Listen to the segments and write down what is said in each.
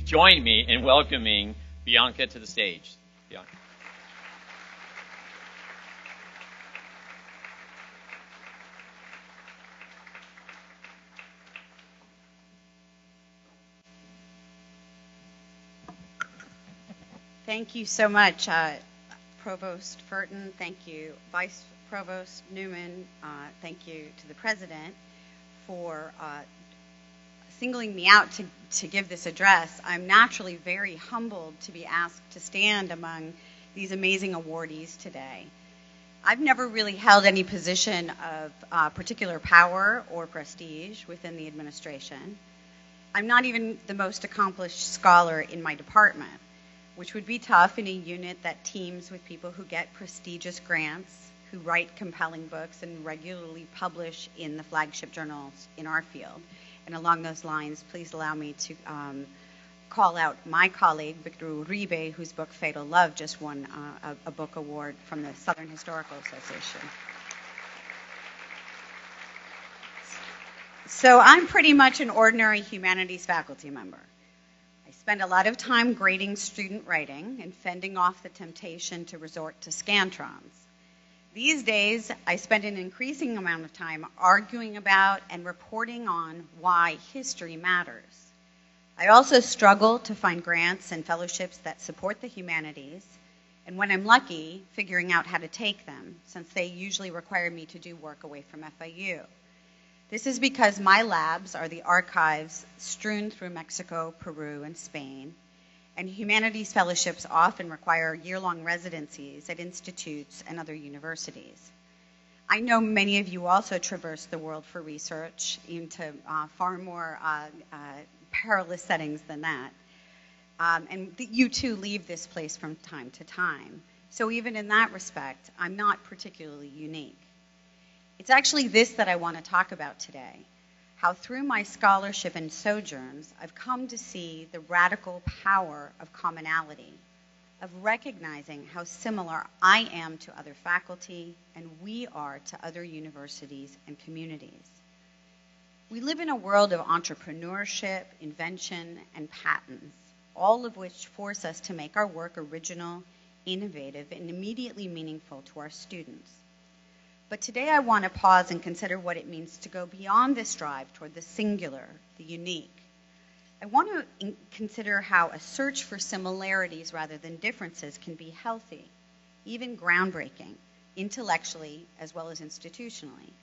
join me in welcoming Bianca to the stage. Bianca. Thank you so much, Provost Furton. Thank you, Vice Provost Newman. Thank you to the President for singling me out to give this address. I'm naturally very humbled to be asked to stand among these amazing awardees today. I've never really held any position of particular power or prestige within the administration. I'm not even the most accomplished scholar in my department, which would be tough in a unit that teams with people who get prestigious grants, who write compelling books, and regularly publish in the flagship journals in our field. And along those lines, please allow me to call out my colleague, Victor Uribe, whose book Fatal Love just won a book award from the Southern Historical Association. So I'm pretty much an ordinary humanities faculty member. I spend a lot of time grading student writing and fending off the temptation to resort to scantrons. These days, I spend an increasing amount of time arguing about and reporting on why history matters. I also struggle to find grants and fellowships that support the humanities, and when I'm lucky, figuring out how to take them, since they usually require me to do work away from FIU. This is because my labs are the archives strewn through Mexico, Peru, and Spain, and humanities fellowships often require year-long residencies at institutes and other universities. I know many of you also traverse the world for research into far more perilous settings than that. And you too leave this place from time to time. So even in that respect, I'm not particularly unique. It's actually this that I want to talk about today, how through my scholarship and sojourns, I've come to see the radical power of commonality, of recognizing how similar I am to other faculty and we are to other universities and communities. We live in a world of entrepreneurship, invention, and patents, all of which force us to make our work original, innovative, and immediately meaningful to our students. But today I want to pause and consider what it means to go beyond this drive toward the singular, the unique. I want to consider how a search for similarities rather than differences can be healthy, even groundbreaking, intellectually as well as institutionally.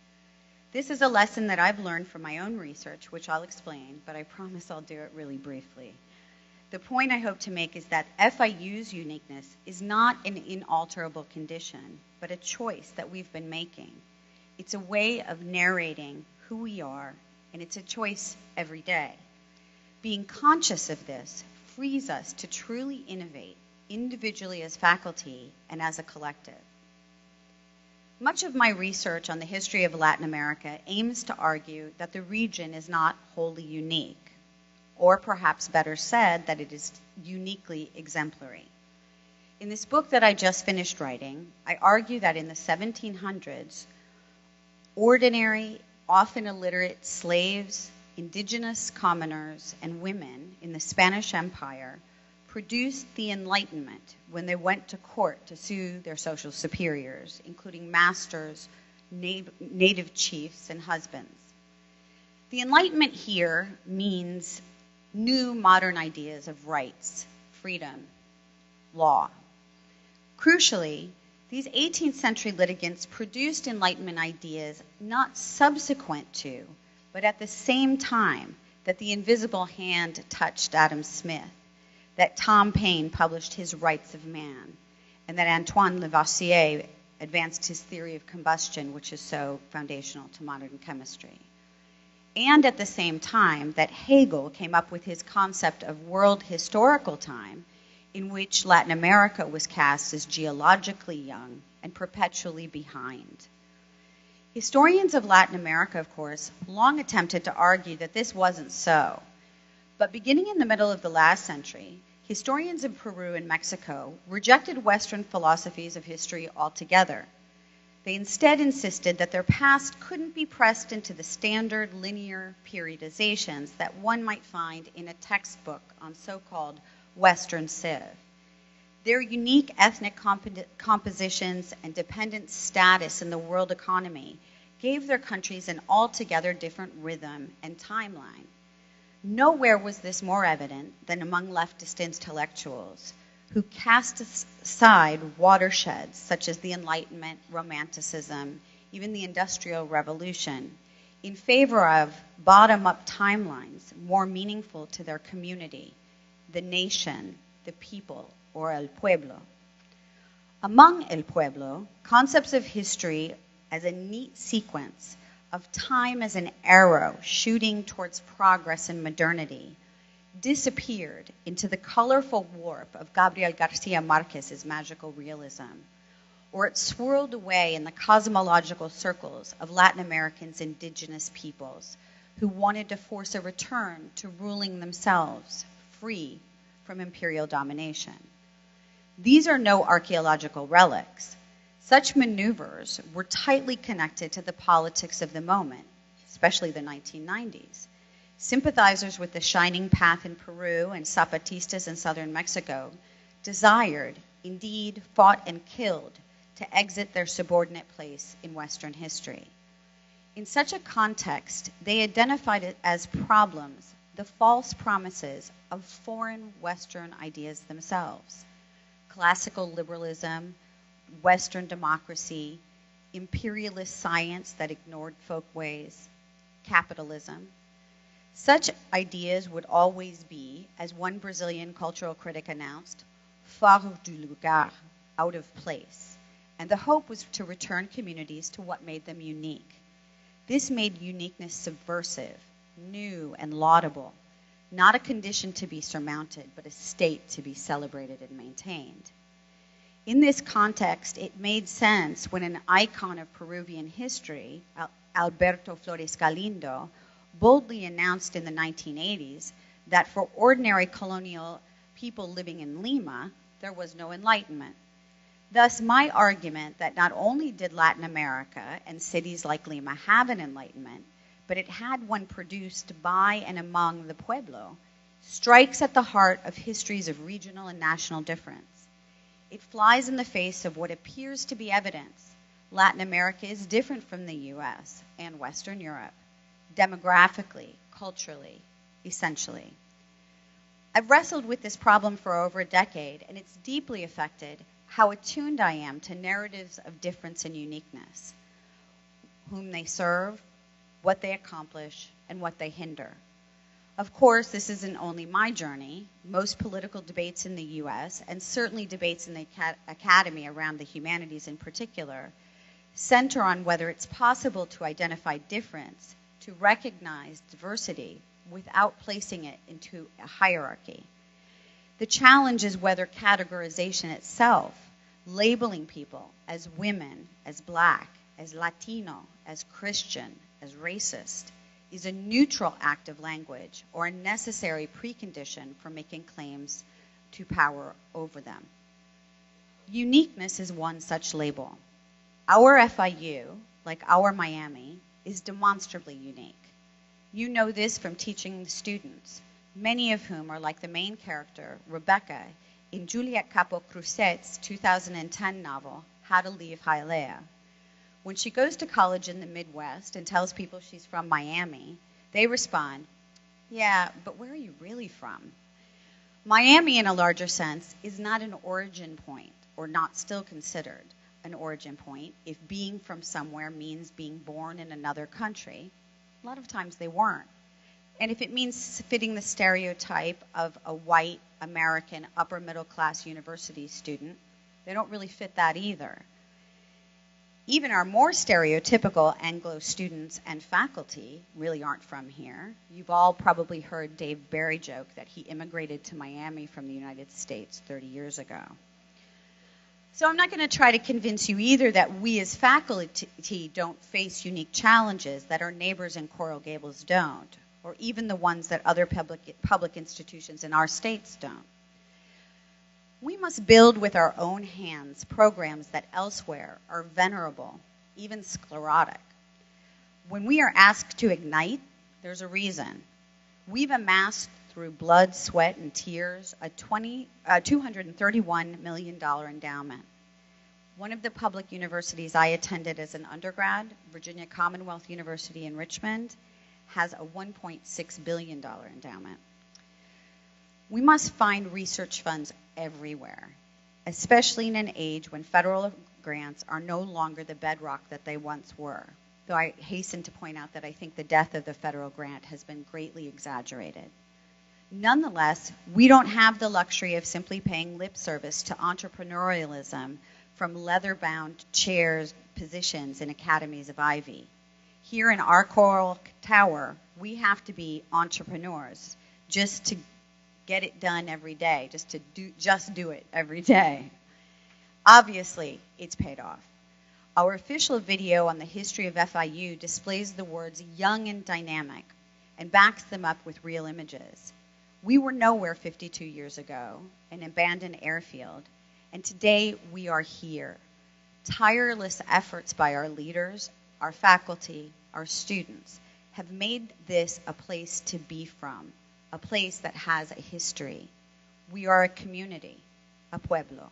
This is a lesson that I've learned from my own research, which I'll explain, but I promise I'll do it really briefly. The point I hope to make is that FIU's uniqueness is not an inalterable condition, but a choice that we've been making. It's a way of narrating who we are, and it's a choice every day. Being conscious of this frees us to truly innovate, individually as faculty and as a collective. Much of my research on the history of Latin America aims to argue that the region is not wholly unique, or perhaps better said, that it is uniquely exemplary. In this book that I just finished writing, I argue that in the 1700s, ordinary, often illiterate slaves, indigenous commoners, and women in the Spanish Empire produced the Enlightenment when they went to court to sue their social superiors, including masters, native chiefs, and husbands. The Enlightenment here means new modern ideas of rights, freedom, law. Crucially, these 18th century litigants produced Enlightenment ideas not subsequent to, but at the same time that the invisible hand touched Adam Smith, that Tom Paine published his Rights of Man, and that Antoine Lavoisier advanced his theory of combustion, which is so foundational to modern chemistry. And at the same time that Hegel came up with his concept of world historical time, in which Latin America was cast as geologically young and perpetually behind. Historians of Latin America, of course, long attempted to argue that this wasn't so. But beginning in the middle of the last century, historians in Peru and Mexico rejected Western philosophies of history altogether. They instead insisted that their past couldn't be pressed into the standard linear periodizations that one might find in a textbook on so-called Western Civ. Their unique ethnic compositions and dependent status in the world economy gave their countries an altogether different rhythm and timeline. Nowhere was this more evident than among leftist intellectuals who cast aside watersheds such as the Enlightenment, Romanticism, even the Industrial Revolution, in favor of bottom-up timelines more meaningful to their community, the nation, the people, or el pueblo. Among el pueblo, concepts of history as a neat sequence of time as an arrow shooting towards progress and modernity disappeared into the colorful warp of Gabriel Garcia Marquez's magical realism, or it swirled away in the cosmological circles of Latin Americans' indigenous peoples who wanted to force a return to ruling themselves, free from imperial domination. These are no archaeological relics. Such maneuvers were tightly connected to the politics of the moment, especially the 1990s. Sympathizers with the Shining Path in Peru and Zapatistas in southern Mexico desired, indeed fought and killed, to exit their subordinate place in Western history. In such a context, they identified it as problems, the false promises of foreign Western ideas themselves: classical liberalism, Western democracy, imperialist science that ignored folkways, capitalism. Such ideas would always be, as one Brazilian cultural critic announced, fora do lugar, out of place. And the hope was to return communities to what made them unique. This made uniqueness subversive, new, and laudable, not a condition to be surmounted, but a state to be celebrated and maintained. In this context, it made sense when an icon of Peruvian history, Alberto Flores Galindo, boldly announced in the 1980s that for ordinary colonial people living in Lima, there was no enlightenment. Thus, my argument that not only did Latin America and cities like Lima have an enlightenment, but it had one produced by and among the pueblo, strikes at the heart of histories of regional and national difference. It flies in the face of what appears to be evidence. Latin America is different from the US and Western Europe, demographically, culturally, essentially. I've wrestled with this problem for over a decade, and it's deeply affected how attuned I am to narratives of difference and uniqueness, whom they serve, what they accomplish, and what they hinder. Of course, this isn't only my journey. Most political debates in the US, and certainly debates in the academy around the humanities in particular, center on whether it's possible to identify difference, to recognize diversity without placing it into a hierarchy. The challenge is whether categorization itself, labeling people as women, as black, as Latino, as Christian, as racist, is a neutral act of language or a necessary precondition for making claims to power over them. Uniqueness is one such label. Our FIU, like our Miami, is demonstrably unique. You know this from teaching the students, many of whom are like the main character, Rebecca, in Juliet Capo Cruzet's 2010 novel, How to Leave Hialeah. When she goes to college in the Midwest and tells people she's from Miami, they respond, "Yeah, but where are you really from?" Miami, in a larger sense, is not an origin point, or not still considered an origin point, if being from somewhere means being born in another country. A lot of times they weren't. And if it means fitting the stereotype of a white American upper middle class university student, they don't really fit that either. Even our more stereotypical Anglo students and faculty really aren't from here. You've all probably heard Dave Barry joke that he immigrated to Miami from the United States 30 years ago. So I'm not going to try to convince you either that we as faculty don't face unique challenges that our neighbors in Coral Gables don't, or even the ones that other public institutions in our states don't. We must build with our own hands programs that elsewhere are venerable, even sclerotic. When we are asked to ignite, there's a reason. We've amassed through blood, sweat, and tears a $231 million endowment. One of the public universities I attended as an undergrad, Virginia Commonwealth University in Richmond, has a $1.6 billion endowment. We must find research funds everywhere, especially in an age when federal grants are no longer the bedrock that they once were. Though I hasten to point out that I think the death of the federal grant has been greatly exaggerated. Nonetheless, we don't have the luxury of simply paying lip service to entrepreneurialism from leather-bound chairs positions in academies of Ivy. Here in our coral tower, we have to be entrepreneurs just to get it done every day, just do it every day. Obviously, it's paid off. Our official video on the history of FIU displays the words young and dynamic and backs them up with real images. We were nowhere 52 years ago, an abandoned airfield, and today we are here. Tireless efforts by our leaders, our faculty, our students have made this a place to be from, a place that has a history. We are a community, a pueblo.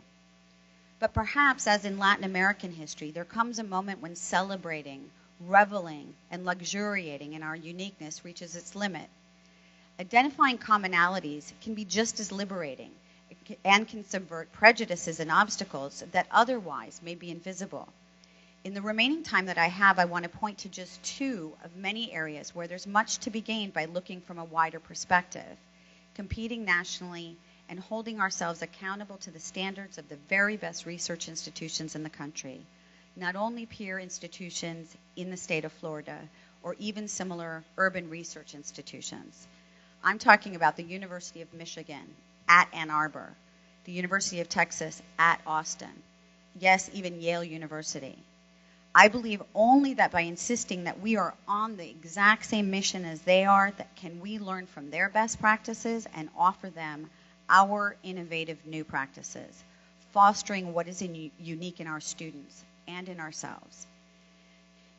But perhaps, as in Latin American history, there comes a moment when celebrating, reveling, and luxuriating in our uniqueness reaches its limit. Identifying commonalities can be just as liberating and can subvert prejudices and obstacles that otherwise may be invisible. In the remaining time that I have, I want to point to just two of many areas where there's much to be gained by looking from a wider perspective, competing nationally, and holding ourselves accountable to the standards of the very best research institutions in the country, not only peer institutions in the state of Florida, or even similar urban research institutions. I'm talking about the University of Michigan at Ann Arbor, the University of Texas at Austin, yes, even Yale University. I believe only that by insisting that we are on the exact same mission as they are, that can we learn from their best practices and offer them our innovative new practices, fostering what is unique in our students and in ourselves.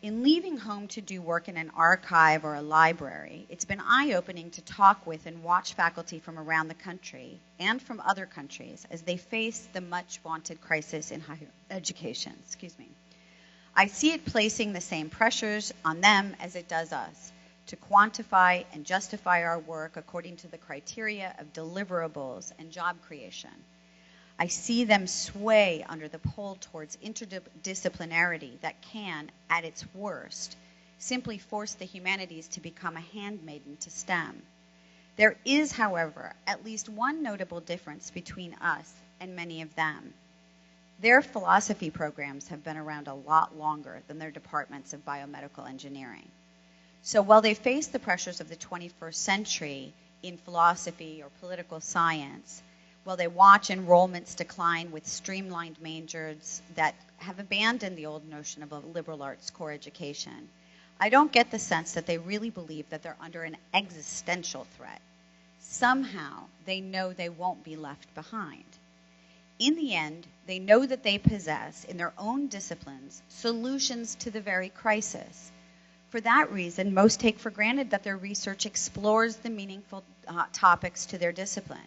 In leaving home to do work in an archive or a library, it's been eye-opening to talk with and watch faculty from around the country and from other countries as they face the much-vaunted crisis in higher education. I see it placing the same pressures on them as it does us to quantify and justify our work according to the criteria of deliverables and job creation. I see them sway under the pull towards interdisciplinarity that can, at its worst, simply force the humanities to become a handmaiden to STEM. There is, however, at least one notable difference between us and many of them. Their philosophy programs have been around a lot longer than their departments of biomedical engineering. So while they face the pressures of the 21st century in philosophy or political science, while they watch enrollments decline with streamlined majors that have abandoned the old notion of a liberal arts core education, I don't get the sense that they really believe that they're under an existential threat. Somehow, they know they won't be left behind. In the end, they know that they possess, in their own disciplines, solutions to the very crisis. For that reason, most take for granted that their research explores the meaningful topics to their discipline.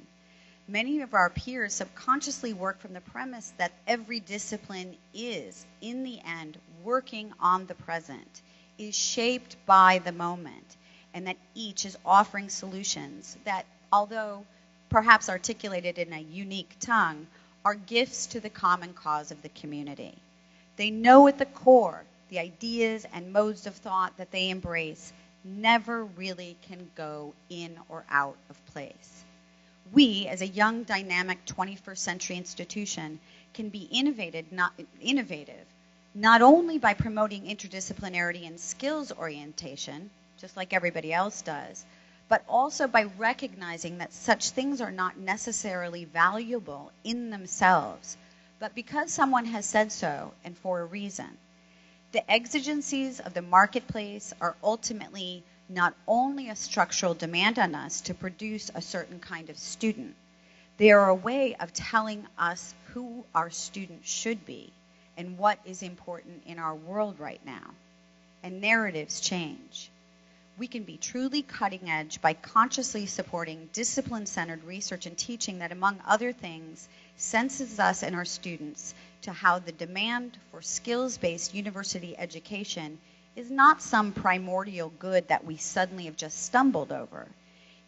Many of our peers subconsciously work from the premise that every discipline is, in the end, working on the present, is shaped by the moment, and that each is offering solutions that, although perhaps articulated in a unique tongue, are gifts to the common cause of the community. They know at the core the ideas and modes of thought that they embrace never really can go in or out of place. We, as a young, dynamic 21st century institution, can be innovative not only by promoting interdisciplinarity and skills orientation, just like everybody else does, but also by recognizing that such things are not necessarily valuable in themselves, but because someone has said so and for a reason. The exigencies of the marketplace are ultimately not only a structural demand on us to produce a certain kind of student, they are a way of telling us who our student should be and what is important in our world right now. And narratives change. We can be truly cutting edge by consciously supporting discipline-centered research and teaching that, among other things, senses us and our students to how the demand for skills-based university education is not some primordial good that we suddenly have just stumbled over.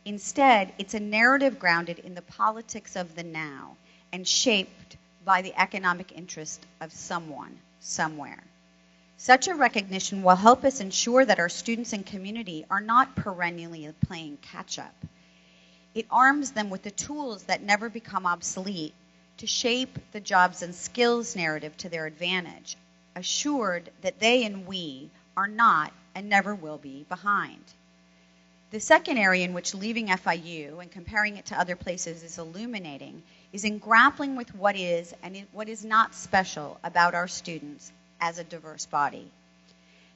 Instead, it's a narrative grounded in the politics of the now and shaped by the economic interest of someone, somewhere. Such a recognition will help us ensure that our students and community are not perennially playing catch-up. It arms them with the tools that never become obsolete to shape the jobs and skills narrative to their advantage, assured that they and we are not and never will be behind. The second area in which leaving FIU and comparing it to other places is illuminating is in grappling with what is and what is not special about our students as a diverse body.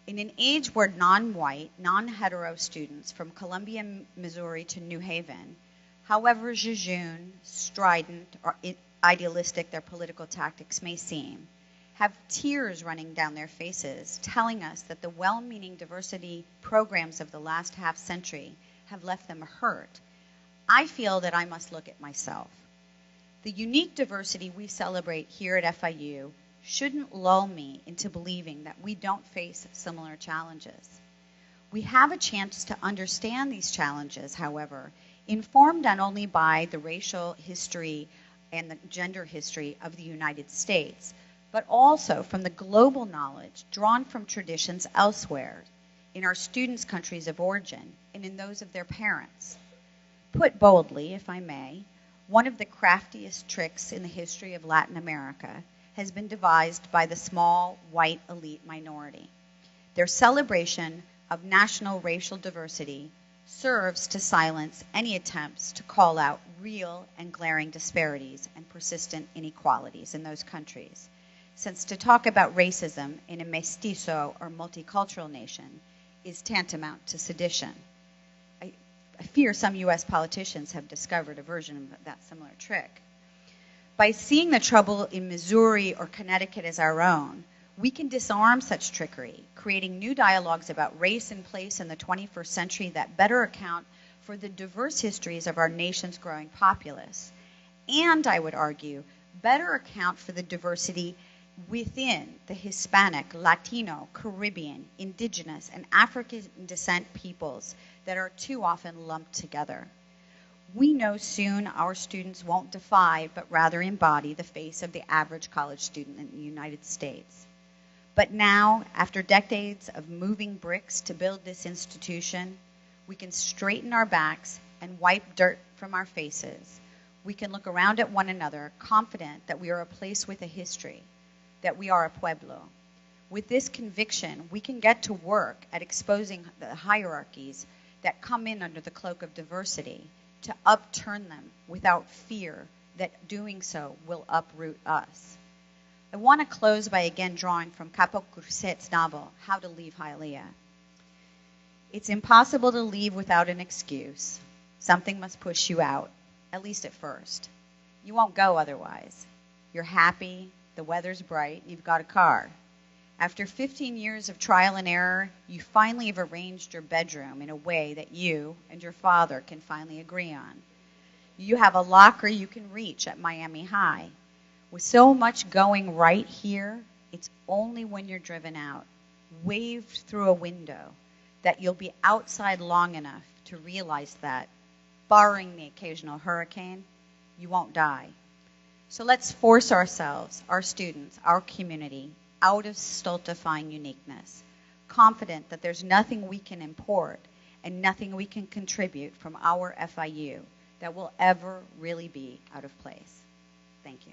In an age where non-white, non-hetero students from Columbia, Missouri to New Haven, however jejune, strident, or idealistic their political tactics may seem, have tears running down their faces, telling us that the well-meaning diversity programs of the last half century have left them hurt, I feel that I must look at myself. The unique diversity we celebrate here at FIU shouldn't lull me into believing that we don't face similar challenges. We have a chance to understand these challenges, however, informed not only by the racial history and the gender history of the United States, but also from the global knowledge drawn from traditions elsewhere, in our students' countries of origin and in those of their parents. Put boldly, if I may, one of the craftiest tricks in the history of Latin America has been devised by the small, white elite minority. Their celebration of national racial diversity serves to silence any attempts to call out real and glaring disparities and persistent inequalities in those countries, since to talk about racism in a mestizo or multicultural nation is tantamount to sedition. I fear some U.S. politicians have discovered a version of that similar trick. By seeing the trouble in Missouri or Connecticut as our own, we can disarm such trickery, creating new dialogues about race and place in the 21st century that better account for the diverse histories of our nation's growing populace, and, I would argue, better account for the diversity within the Hispanic, Latino, Caribbean, Indigenous, and African descent peoples that are too often lumped together. We know soon our students won't defy, but rather embody the face of the average college student in the United States. But now, after decades of moving bricks to build this institution, we can straighten our backs and wipe dirt from our faces. We can look around at one another, confident that we are a place with a history, that we are a pueblo. With this conviction, we can get to work at exposing the hierarchies that come in under the cloak of diversity, to upturn them without fear that doing so will uproot us. I want to close by again drawing from Capo Curset's novel, How to Leave Hialeah. It's impossible to leave without an excuse. Something must push you out, at least at first. You won't go otherwise. You're happy, the weather's bright, and you've got a car. After 15 years of trial and error, you finally have arranged your bedroom in a way that you and your father can finally agree on. You have a locker you can reach at Miami High. With so much going right here, it's only when you're driven out, waved through a window, that you'll be outside long enough to realize that, barring the occasional hurricane, you won't die. So let's force ourselves, our students, our community, out of stultifying uniqueness, confident that there's nothing we can import and nothing we can contribute from our FIU that will ever really be out of place. Thank you.